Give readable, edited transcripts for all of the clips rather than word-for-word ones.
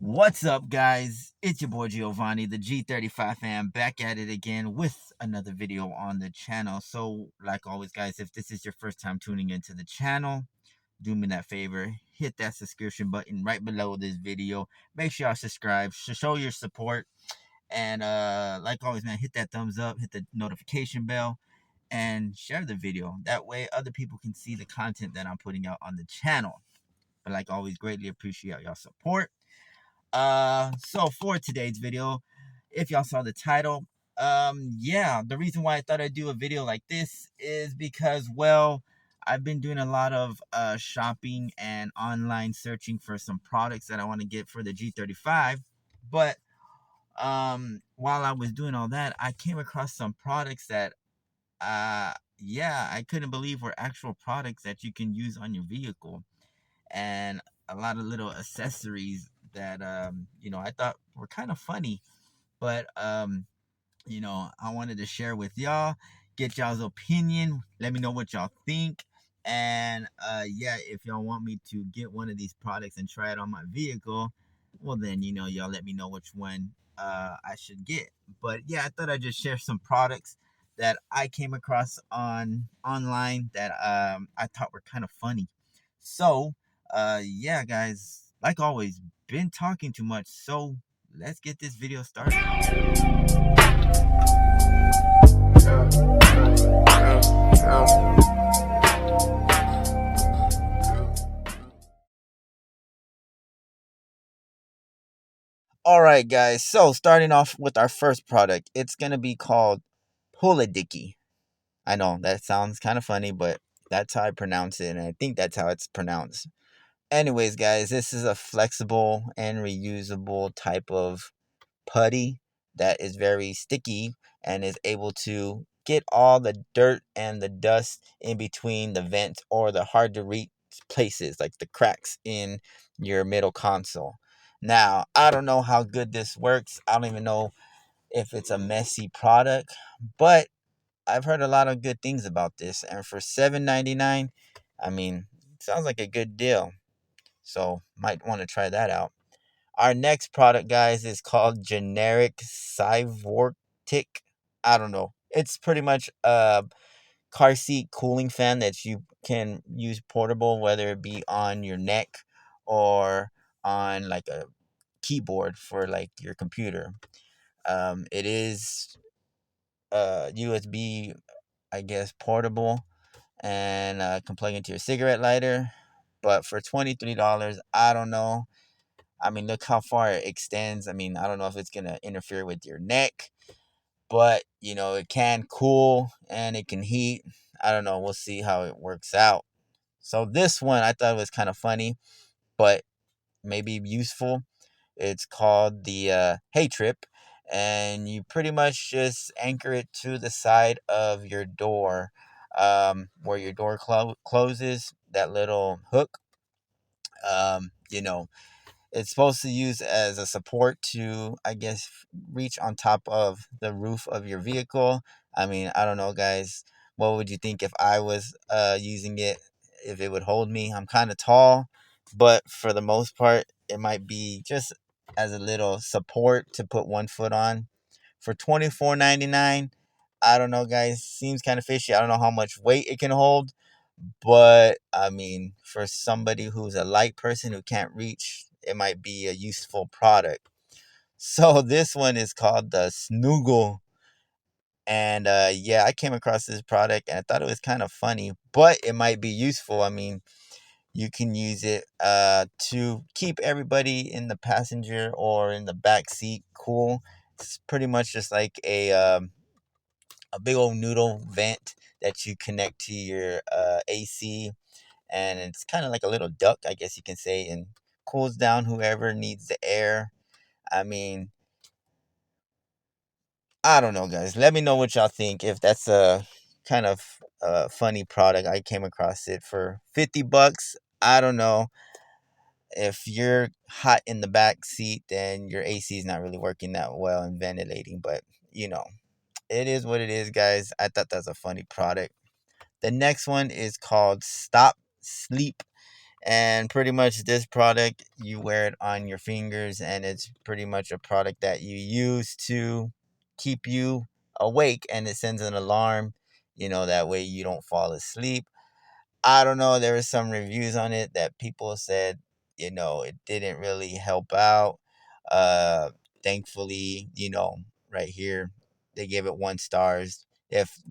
What's up, guys? It's your boy Giovanni, the G35 fan, back at it again with another video on the channel. So, like always, guys, if this is your first time tuning into the channel, do me that favor, hit that subscription button right below this video. Make sure y'all subscribe to show your support. And like always, man, hit that thumbs up, hit the notification bell, and share the video. That way, other people can see the content that I'm putting out on the channel. But like always, greatly appreciate y'all support. So for today's video, if y'all saw the title, yeah, the reason why I thought I'd do a video like this is because, well, I've been doing a lot of shopping and online searching for some products that I want to get for the G35. But while I was doing all that, I came across some products that yeah, I couldn't believe were actual products that you can use on your vehicle, and a lot of little accessories that I thought were kind of funny. But I wanted to share with y'all, get y'all's opinion, let me know what y'all think. And yeah, if y'all want me to get one of these products and try it on my vehicle, well then y'all let me know which one I should get. But yeah, I thought I'd just share some products that I came across on online that I thought were kind of funny. So yeah, guys, like always, been talking too much, so let's get this video started. All right, guys. So starting off with our first product, it's gonna be called Pull Dicky. I know that sounds kind of funny, but that's how I pronounce it, and I think that's how it's pronounced. Anyways, guys, this is a flexible and reusable type of putty that is very sticky and is able to get all the dirt and the dust in between the vents or the hard to reach places like the cracks in your middle console. Now, I don't know how good this works. I don't even know if it's a messy product, but I've heard a lot of good things about this, and for $7.99, I mean, sounds like a good deal. So, might want to try that out. Our next product, guys, is called Generic Cyvortic. I don't know. It's pretty much a car seat cooling fan that you can use portable, whether it be on your neck or on like a keyboard for like your computer. It is USB, I guess, portable, and can plug into your cigarette lighter. But for $23, I don't know. I mean, look how far it extends. I mean, I don't know if it's going to interfere with your neck, but it can cool and it can heat. I don't know. We'll see how it works out. So this one I thought was kind of funny, but maybe useful. It's called the Hey Trip, and you pretty much just anchor it to the side of your door, where your door closes. That little hook, um, you know, it's supposed to use as a support to, I guess, reach on top of the roof of your vehicle. I mean, I don't know, guys. What would you think if I was using it? If it would hold me? I'm kind of tall, but for the most part, it might be just as a little support to put one foot on. For $24.99, I don't know, guys. Seems kind of fishy. I don't know how much weight it can hold, but I mean, for somebody who's a light person who can't reach, it might be a useful product. So this one is called the Snoogle. And yeah, I came across this product and I thought it was kind of funny, but it might be useful. I mean, you can use it to keep everybody in the passenger or in the back seat cool. It's pretty much just like a big old noodle vent that you connect to your AC, and it's kind of like a little duck, I guess you can say, and cools down whoever needs the air. I mean, I don't know, guys. Let me know what y'all think. If that's a kind of funny product, I came across it for $50. I don't know. If you're hot in the back seat, then your AC is not really working that well and ventilating. But it is what it is, guys. I thought that's a funny product. The next one is called Stop Sleep And pretty much this product, you wear it on your fingers, and it's pretty much a product that you use to keep you awake, and it sends an alarm, that way you don't fall asleep. I don't know, there were some reviews on it that people said, it didn't really help out. Uh Thankfully, right here they gave it 1 stars. If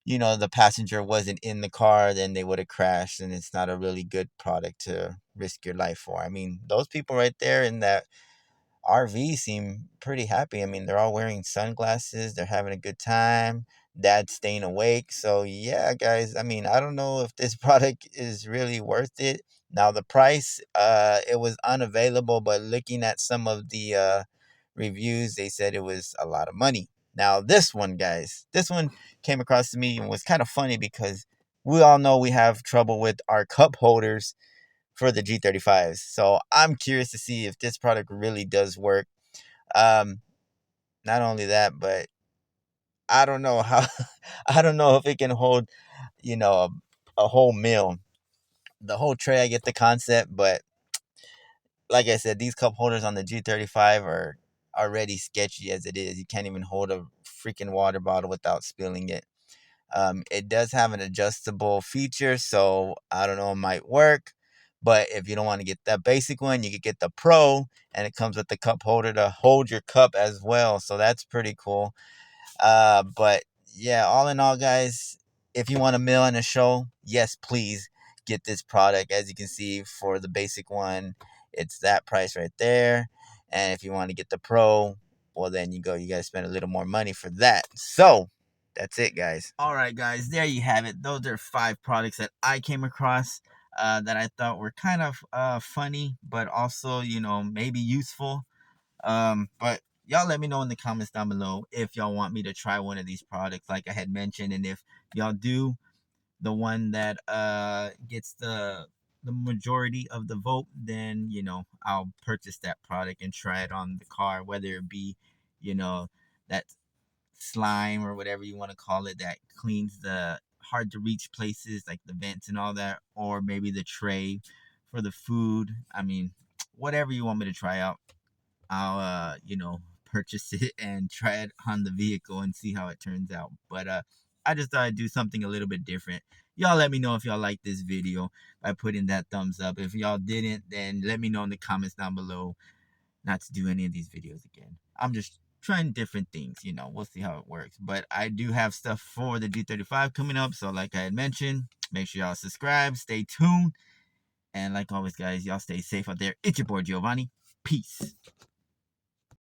the passenger wasn't in the car, then they would have crashed, and it's not a really good product to risk your life for. I mean, those people right there in that RV seem pretty happy. I mean, they're all wearing sunglasses, they're having a good time. Dad's staying awake. So, yeah, guys, I mean, I don't know if this product is really worth it. Now, the price, it was unavailable, but looking at some of the reviews, they said it was a lot of money. Now, this one, guys, this one came across to me and was kind of funny because we all know we have trouble with our cup holders for the G35s. So I'm curious to see if this product really does work. Um, Not only that, but I don't know how. I don't know if it can hold, you know, a whole meal. The whole tray, I get the concept, but like I said, these cup holders on the G35 are already sketchy as it is. You can't even hold a freaking water bottle without spilling it. It does have an adjustable feature, so I don't know, it might work. But if you don't want to get that basic one, you could get the Pro, and it comes with the cup holder to hold your cup as well. So that's pretty cool. But yeah, all in all, guys, if you want a meal and a show, yes, please get this product. As you can see, for the basic one, it's that price right there. And if you want to get the Pro, well, then you guys spend a little more money for that. So that's it, guys. All right, guys, there you have it. Those are 5 products that I came across that I thought were kind of funny, but also, maybe useful. But y'all let me know in the comments down below if y'all want me to try one of these products, like I had mentioned, and if y'all do, the one that gets the majority of the vote, then I'll purchase that product and try it on the car, whether it be that slime or whatever you want to call it that cleans the hard to reach places like the vents and all that, or maybe the tray for the food. I mean, whatever you want me to try out, I'll purchase it and try it on the vehicle and see how it turns out. But I just thought I'd do something a little bit different. Y'all let me know if y'all like this video by putting that thumbs up. If y'all didn't, then let me know in the comments down below not to do any of these videos again. I'm just trying different things, we'll see how it works. But I do have stuff for the G35 coming up, so like I had mentioned, make sure y'all subscribe, stay tuned, and like always, guys, y'all stay safe out there. It's your boy Giovanni. Peace.